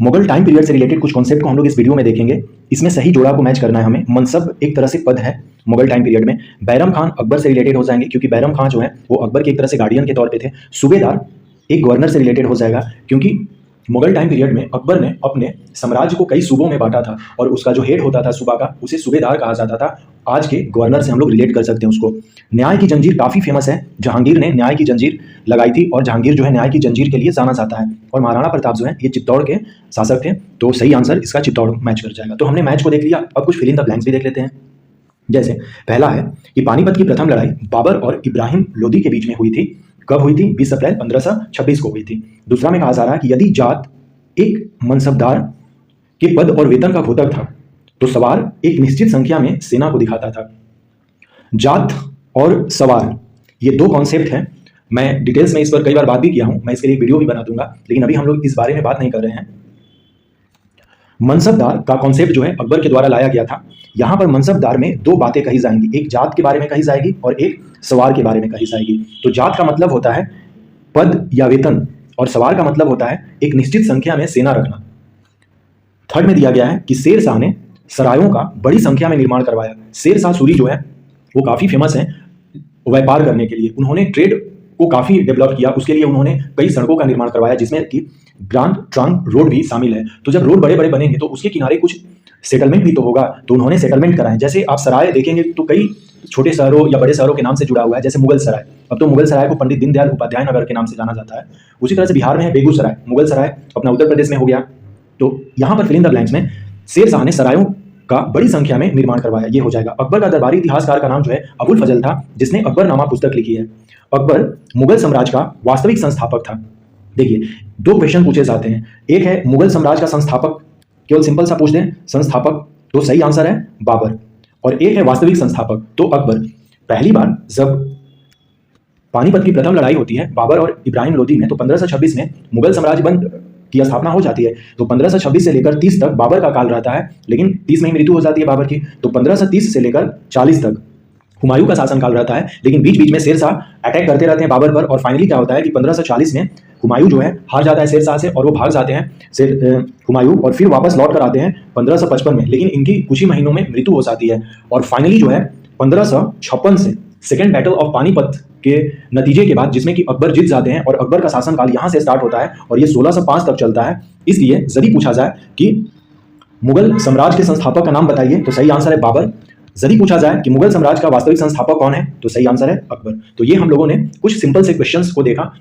Mughal time period से related कुछ concept को हम लोग इस वीडियो में देखेंगे। इसमें सही जोड़ा को मैच करना है हमें। मनसब एक तरह से पद है मुगल टाइम पीरियड में। बैरम खान अकबर से रिलेटेड हो जाएंगे क्योंकि बैरम खान जो है वो अकबर के एक तरह से गार्डियन के तौर पे थे। सूबेदार एक गवर्नर से रिलेटेड हो जाएगा क्योंकि मुगल टाइम पीरियड में अकबर ने अपने साम्राज्य को कई सूबों में बांटा था और उसका जो हेड होता था सूबा का उसे सूबेदार कहा जाता था। आज के गवर्नर से हम लोग रिलेट कर सकते हैं उसको। न्याय की जंजीर काफ़ी फेमस है। जहांगीर ने न्याय की जंजीर लगाई थी और जहांगीर जो है न्याय की जंजीर के लिए जाना जाता है। और महाराणा प्रताप जो है ये चित्तौड़ के शासक थे। तो सही आंसर इसका चित्तौड़ मैच कर जाएगा। तो हमने मैच को देख लिया, अब कुछ फिल इन द ब्लैंक्स भी देख लेते हैं। जैसे पहला है कि पानीपत की प्रथम लड़ाई बाबर और इब्राहिम लोदी के बीच में हुई थी। कब हुई थी? 20 अप्रैल 1526 को हुई थी। दूसरा में कहा जा रहा है कि यदि जाट एक मनसबदार के पद और वेतन का घोतक था तो सवार एक निश्चित संख्या में सेना को दिखाता था। जात और सवार ये दो कॉन्सेप्ट हैं। मैं डिटेल्स में इस पर कई बार बात भी किया हूं, मैं इसके लिए वीडियो भी बना दूंगा, लेकिन अभी हम लोग इस बारे में बात नहीं कर रहे हैं। मनसबदार का कॉन्सेप्ट जो है अकबर के द्वारा लाया गया था। यहां पर मनसबदार में दो बातें कही जाएंगी, एक जात के बारे में कही जाएगी और एक सवार के बारे में कही जाएगी। तो जात का मतलब होता है पद या वेतन और सवार का मतलब होता है एक निश्चित संख्या में सेना रखना। थर्ड में दिया गया है कि शेर शाह ने सरायों का बड़ी संख्या में निर्माण करवाया। शेर शाह सूरी जो है वो काफ़ी फेमस है व्यापार करने के लिए। उन्होंने ट्रेड को काफ़ी डेवलप किया, उसके लिए उन्होंने कई सड़कों का निर्माण करवाया जिसमें कि ग्रांड ट्रंक रोड भी शामिल है। तो जब रोड बड़े बड़े बनेंगे तो उसके किनारे कुछ सेटलमेंट भी तो होगा, तो उन्होंने सेटलमेंट कराए। जैसे आप सराय देखेंगे तो कई छोटे शहरों या बड़े शहरों के नाम से जुड़ा हुआ है, जैसे मुगल सराय। अब तो मुगल सराय को पंडित दीनदयाल उपाध्याय नगर के नाम से जाना जाता है। उसी तरह से बिहार में है बेगूसराय, मुगल सराय अपना उत्तर प्रदेश में हो गया। तो यहाँ पर फिल इन द ब्लैंक्स में शेर शाह ने सरायों का बड़ी संख्या में निर्माण करवाया, ये हो जाएगा। अकबर का दरबारी इतिहासकार का नाम जो है अबुल फजल था, जिसने अकबरनामा पुस्तक लिखी है। अकबर मुगल साम्राज्य का वास्तविक संस्थापक था। देखिए दो क्वेश्चन पूछे जाते हैं, एक है मुगल साम्राज्य का संस्थापक, केवल सिंपल सा पूछ दें संस्थापक, तो सही आंसर है बाबर। और एक है वास्तविक संस्थापक, तो अकबर। पहली बार जब पानीपत की प्रथम लड़ाई होती है बाबर और इब्राहिम लोदी में, तो 1526 में मुगल साम्राज्य बंद की स्थापना हो जाती है। तो 1526 से लेकर 30 तक बाबर का काल रहता है, लेकिन 30 में ही मृत्यु हो जाती है बाबर की। तो 1530 से लेकर 40 तक हुमायूं का शासनकाल रहता है, लेकिन बीच बीच में शेर शाह अटैक करते रहते हैं बाबर पर। और फाइनली क्या होता है कि 1540 में हुमायूं जो है हार जाता है शेर शाह से और वो भाग जाते हैं हुमायूं, और फिर वापस लौट कर आते हैं 1555 में, लेकिन इनकी कुछ ही महीनों में मृत्यु हो जाती है। और फाइनली जो है 1556 से सेकेंड बैटल ऑफ पानीपत के नतीजे के बाद, जिसमें कि अकबर जीत जाते हैं और अकबर का शासनकाल यहाँ से स्टार्ट होता है और ये 1605 तक चलता है। इसलिए यदि पूछा जाए कि मुगल साम्राज्य के संस्थापक का नाम बताइए, तो सही आंसर है बाबर। यदि पूछा जाए कि मुगल साम्राज्य का वास्तविक संस्थापक कौन है, तो सही आंसर है अकबर। तो ये हम लोगों ने कुछ सिंपल से क्वेश्चंस को देखा।